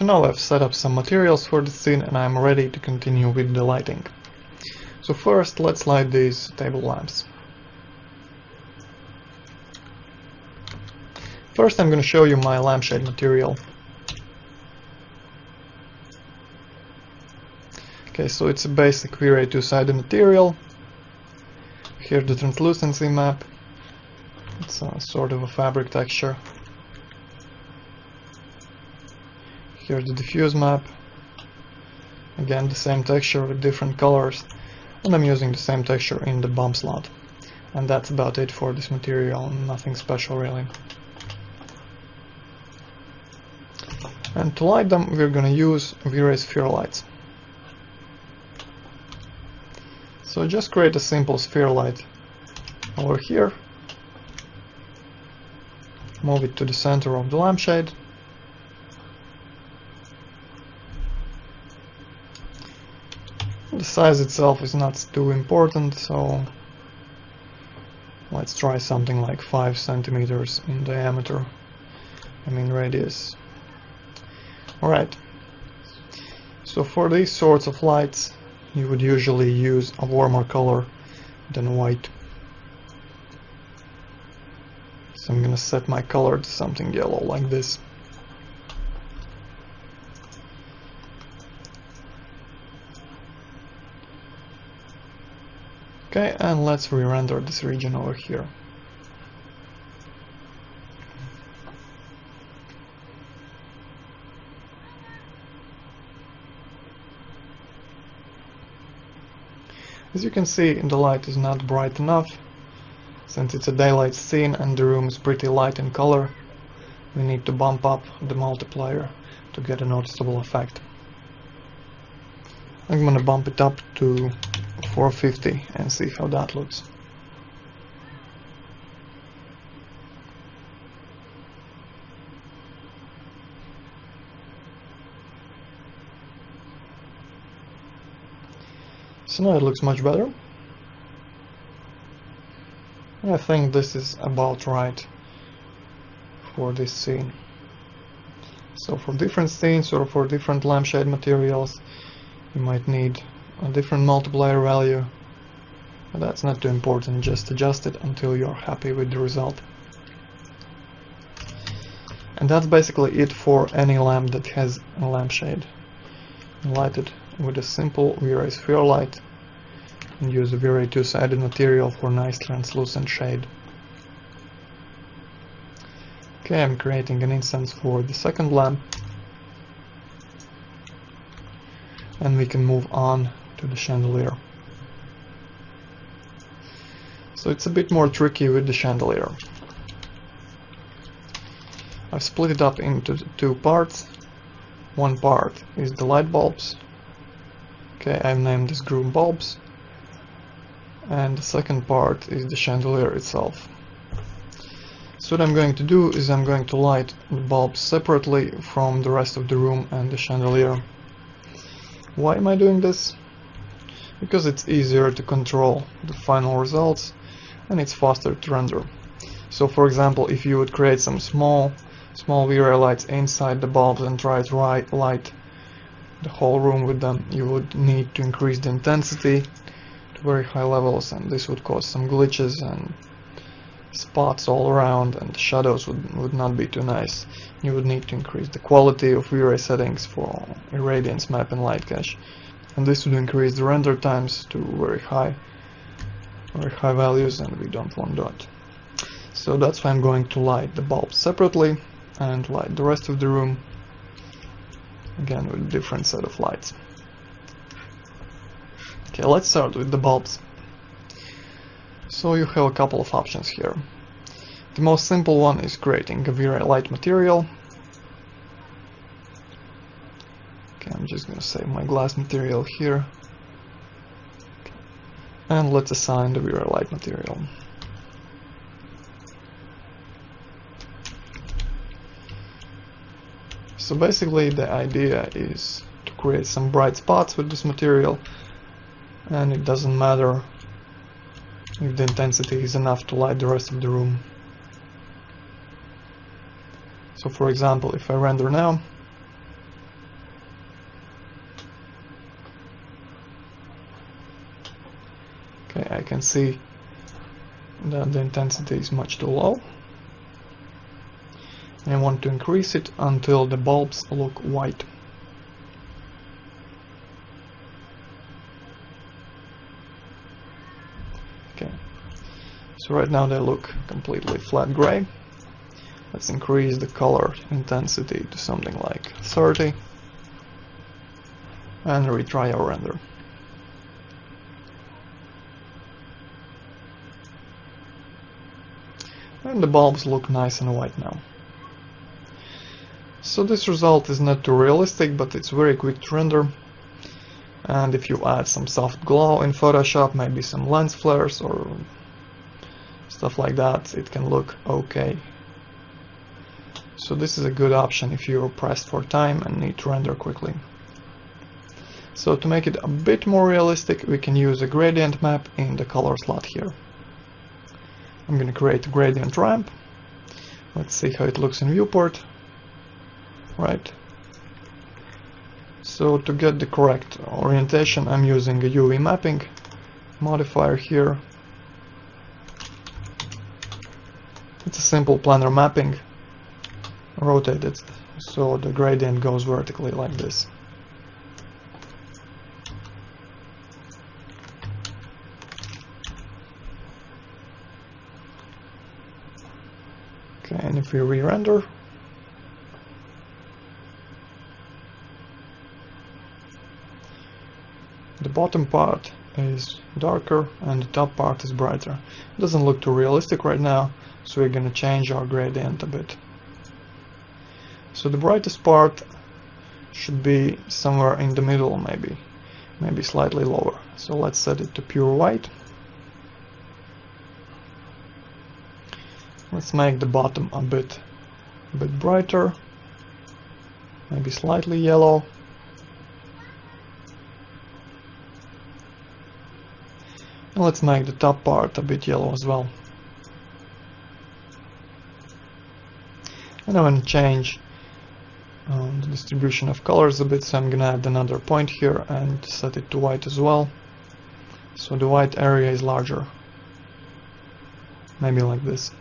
So now I've set up some materials for the scene and I'm ready to continue with the lighting. So first let's light these table lamps. First I'm going to show you my lampshade material. Okay, so it's a basic V-Ray two-sided material. Here the translucency map. It's a sort of a fabric texture. Here the diffuse map. Again the same texture with different colors. And I'm using the same texture in the bump slot. And that's about it for this material, nothing special really. And to light them we're gonna use V-Ray sphere lights. So just create a simple sphere light over here, move it to the center of the lampshade, the size itself is not too important, so let's try something like 5 centimeters in diameter, radius. Alright, so for these sorts of lights you would usually use a warmer color than white. So I'm gonna set my color to something yellow like this. Okay, and let's re-render this region over here. As you can see, the light is not bright enough. Since it's a daylight scene and the room is pretty light in color, we need to bump up the multiplier to get a noticeable effect. I'm gonna bump it up to 450 and see how that looks. So now it looks much better. I think this is about right for this scene. So for different scenes or for different lampshade materials you might need a different multiplier value, but that's not too important, just adjust it until you're happy with the result. And that's basically it for any lamp that has a lampshade. Light it with a simple V-Ray sphere light and use a V-Ray two-sided material for nice translucent shade. Okay, I'm creating an instance for the second lamp and we can move on to the chandelier. So it's a bit more tricky with the chandelier. I've split it up into two parts. One part is the light bulbs. Okay, I've named this group bulbs. And the second part is the chandelier itself. So what I'm going to do is I'm going to light the bulbs separately from the rest of the room and the chandelier. Why am I doing this? Because it's easier to control the final results and it's faster to render. So for example, if you would create some small V-Ray lights inside the bulbs and try to light the whole room with them, you would need to increase the intensity to very high levels, and this would cause some glitches and spots all around, and the shadows would not be too nice. You would need to increase the quality of V-Ray settings for irradiance map and light cache, and this would increase the render times to very high values, and we don't want that. So that's why I'm going to light the bulbs separately and light the rest of the room again with a different set of lights. Okay, let's start with the bulbs. So you have a couple of options here. The most simple one is creating a V-Ray light material. Okay, I'm just gonna save my glass material here. Okay. And let's assign the V-Ray light material. So basically the idea is to create some bright spots with this material, and it doesn't matter if the intensity is enough to light the rest of the room. So for example, if I render now, Okay, I can see that the intensity is much too low. And I want to increase it until the bulbs look white. Okay, so right now they look completely flat gray. Let's increase the color intensity to something like 30 and retry our render. And the bulbs look nice and white now. So this result is not too realistic, but it's very quick to render. And if you add some soft glow in Photoshop, maybe some lens flares or stuff like that, it can look okay. So this is a good option if you're pressed for time and need to render quickly. So to make it a bit more realistic, we can use a gradient map in the color slot here. I'm going to create a gradient ramp. Let's see how it looks in viewport. Right. So to get the correct orientation, I'm using a UV mapping modifier here. It's a simple planar mapping. Rotate it so the gradient goes vertically like this. Okay, and if we re-render, the bottom part is darker and the top part is brighter. It doesn't look too realistic right now, so we're going to change our gradient a bit. So the brightest part should be somewhere in the middle, maybe slightly lower. So let's set it to pure white. Let's make the bottom a bit brighter, maybe slightly yellow. And let's make the top part a bit yellow as well. And I'm going to change the distribution of colors a bit, so I'm going to add another point here and set it to white as well. So the white area is larger. Maybe like this.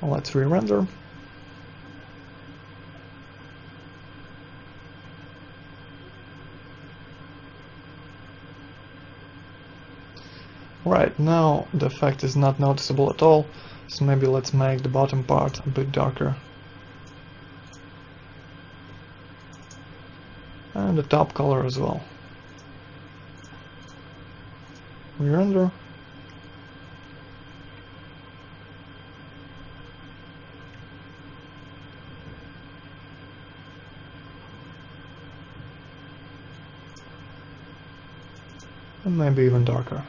Well, let's re-render. Right, now the effect is not noticeable at all, so maybe let's make the bottom part a bit darker. And the top color as well. Re-render. And maybe even darker.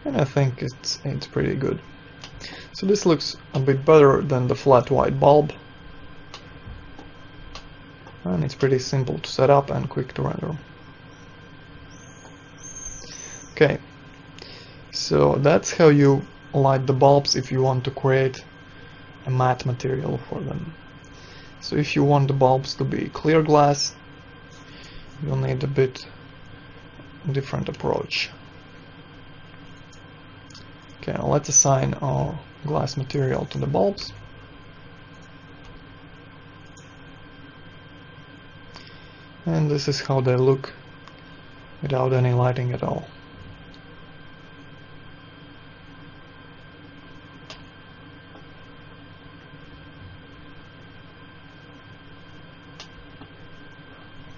And I think it's pretty good. So this looks a bit better than the flat white bulb. And it's pretty simple to set up and quick to render. Okay, so that's how you light the bulbs if you want to create a matte material for them. So if you want the bulbs to be clear glass, you'll need a bit different approach. Okay, now let's assign our glass material to the bulbs. And this is how they look without any lighting at all.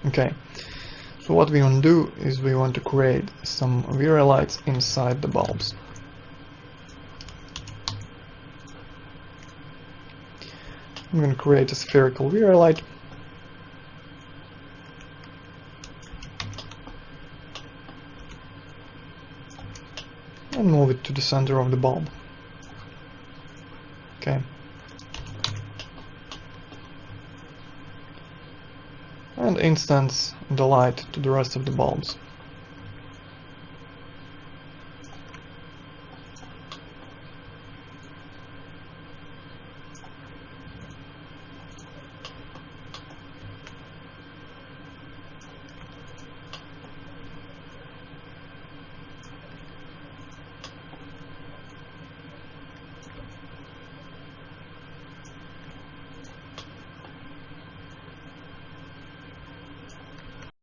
Okay, so what we want to do is we want to create some VRI lights inside the bulbs. I'm going to create a spherical VRI light. And move it to the center of the bulb. Okay. and instance the light to the rest of the bulbs.